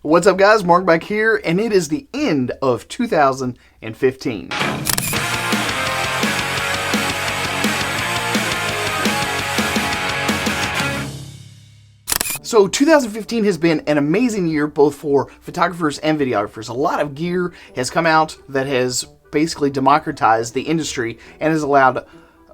What's up guys, Mark back here, and it is the end of 2015. So 2015 has been an amazing year both for photographers and videographers. A lot of gear has come out that has basically democratized the industry and has allowed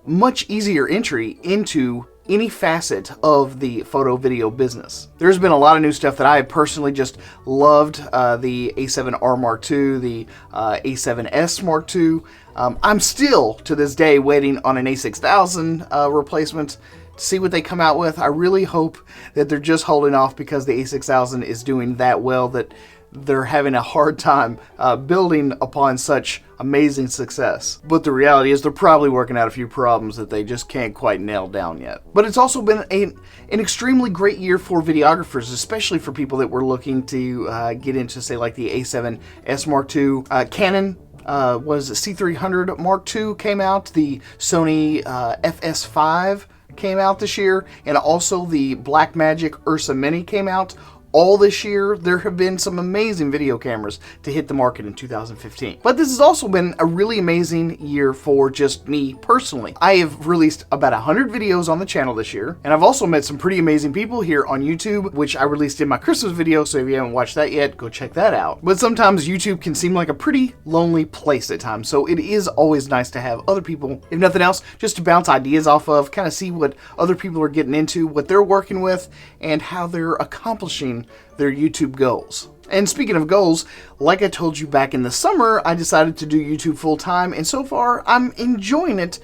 much easier entry into any facet of the photo video business. There's been a lot of new stuff that I personally just loved. The A7R Mark II, the A7S Mark II. I'm still to this day waiting on an A6000 replacement to see what they come out with. I really hope that they're just holding off because the A6000 is doing that well that they're having a hard time building upon such amazing success. But the reality is they're probably working out a few problems that they just can't quite nail down yet. But it's also been an extremely great year for videographers, especially for people that were looking to get into, say, like the A7S Mark II. Canon was C300 Mark II came out. The Sony FS5 came out this year, and also the Blackmagic Ursa Mini came out. All this year, there have been some amazing video cameras to hit the market in 2015. But this has also been a really amazing year for just me personally. I have released about 100 videos on the channel this year, and I've also met some pretty amazing people here on YouTube, which I released in my Christmas video, so if you haven't watched that yet, go check that out. But sometimes YouTube can seem like a pretty lonely place at times, so it is always nice to have other people, if nothing else, just to bounce ideas off of, kind of see what other people are getting into, what they're working with, and how they're accomplishing their YouTube goals. And speaking of goals, like I told you back in the summer, I decided to do YouTube full time, and so far I'm enjoying it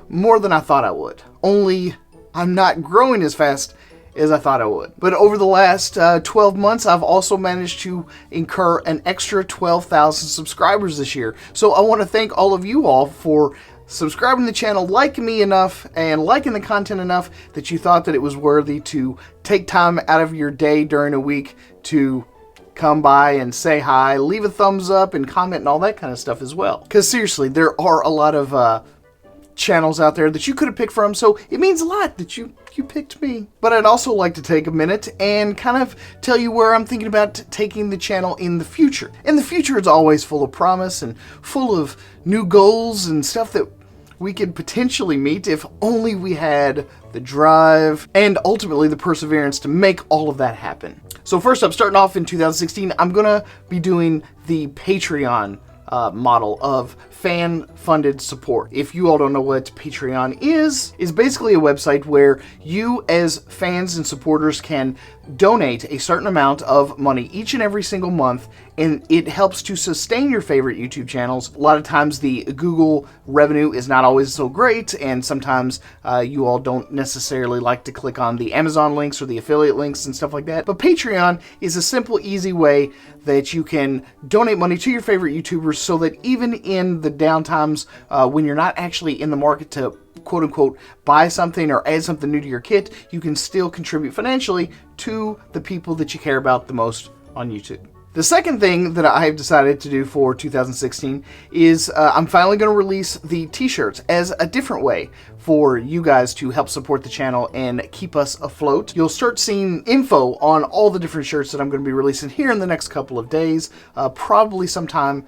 more than I thought I would. Only I'm not growing as fast as I thought I would. But over the last 12 months, I've also managed to incur an extra 12,000 subscribers this year. So I want to thank all of you all for subscribing to the channel, liking me enough, and liking the content enough that you thought that it was worthy to take time out of your day during a week to come by and say hi, leave a thumbs up, and comment and all that kind of stuff as well. Because seriously, there are a lot of channels out there that you could have picked from, so it means a lot that you picked me. But I'd also like to take a minute and kind of tell you where I'm thinking about taking the channel in the future. In the future, it's always full of promise and full of new goals and stuff that we could potentially meet if only we had the drive and ultimately the perseverance to make all of that happen. So first up, starting off in 2016, I'm gonna be doing the Patreon model of fan-funded support. If you all don't know what Patreon is basically a website where you as fans and supporters can donate a certain amount of money each and every single month, and it helps to sustain your favorite YouTube channels. A lot of times the Google revenue is not always so great, and sometimes you all don't necessarily like to click on the Amazon links or the affiliate links and stuff like that. But Patreon is a simple, easy way that you can donate money to your favorite YouTubers so that even in the downtimes when you're not actually in the market to quote-unquote buy something or add something new to your kit, you can still contribute financially to the people that you care about the most on YouTube. The second thing that I have decided to do for 2016 is I'm finally going to release the t-shirts as a different way for you guys to help support the channel and keep us afloat. You'll start seeing info on all the different shirts that I'm going to be releasing here in the next couple of days, probably sometime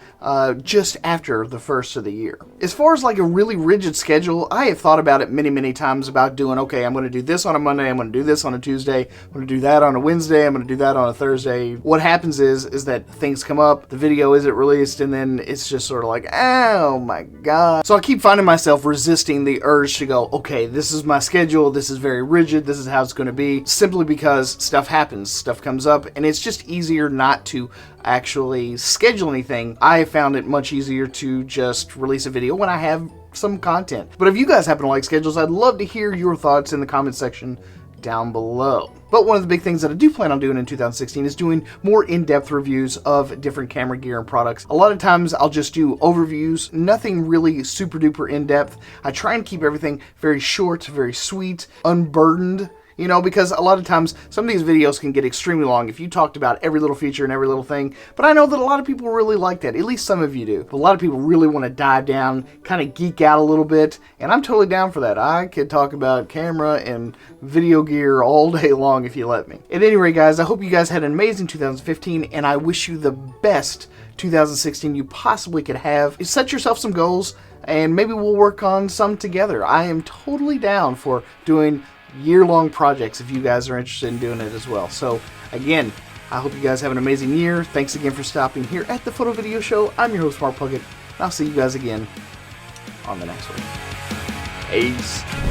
just after the first of the year. As far as like a really rigid schedule, I have thought about it many times about doing, okay, I'm going to do this on a Monday, I'm going to do this on a Tuesday, I'm going to do that on a Wednesday, I'm going to do that on a Thursday. What happens is that things come up, the video isn't released, and then it's just sort of like, oh my god. So I keep finding myself resisting the urge to go, okay, this is my schedule, this is very rigid, this is how it's going to be, simply because stuff happens, stuff comes up, and it's just easier not to actually schedule anything. I have found it much easier to just release a video when I have some content. But if you guys happen to like schedules, I'd love to hear your thoughts in the comment section down below. But one of the big things that I do plan on doing in 2016 is doing more in-depth reviews of different camera gear and products. A lot of times I'll just do overviews, nothing really super duper in-depth. I try and keep everything very short, very sweet, unburdened You know, because a lot of times some of these videos can get extremely long if you talked about every little feature and every little thing. But I know that a lot of people really like that. At least some of you do. But a lot of people really want to dive down, kind of geek out a little bit. And I'm totally down for that. I could talk about camera and video gear all day long if you let me. At any rate, guys, I hope you guys had an amazing 2015, and I wish you the best 2016 you possibly could have. Set yourself some goals, and maybe we'll work on some together. I am totally down for doing year-long projects if you guys are interested in doing it as well. So again, I hope you guys have an amazing year. Thanks again for stopping here at the Photo Video Show. I'm your host, Mark Puckett, and I'll see you guys again on the next one. Peace.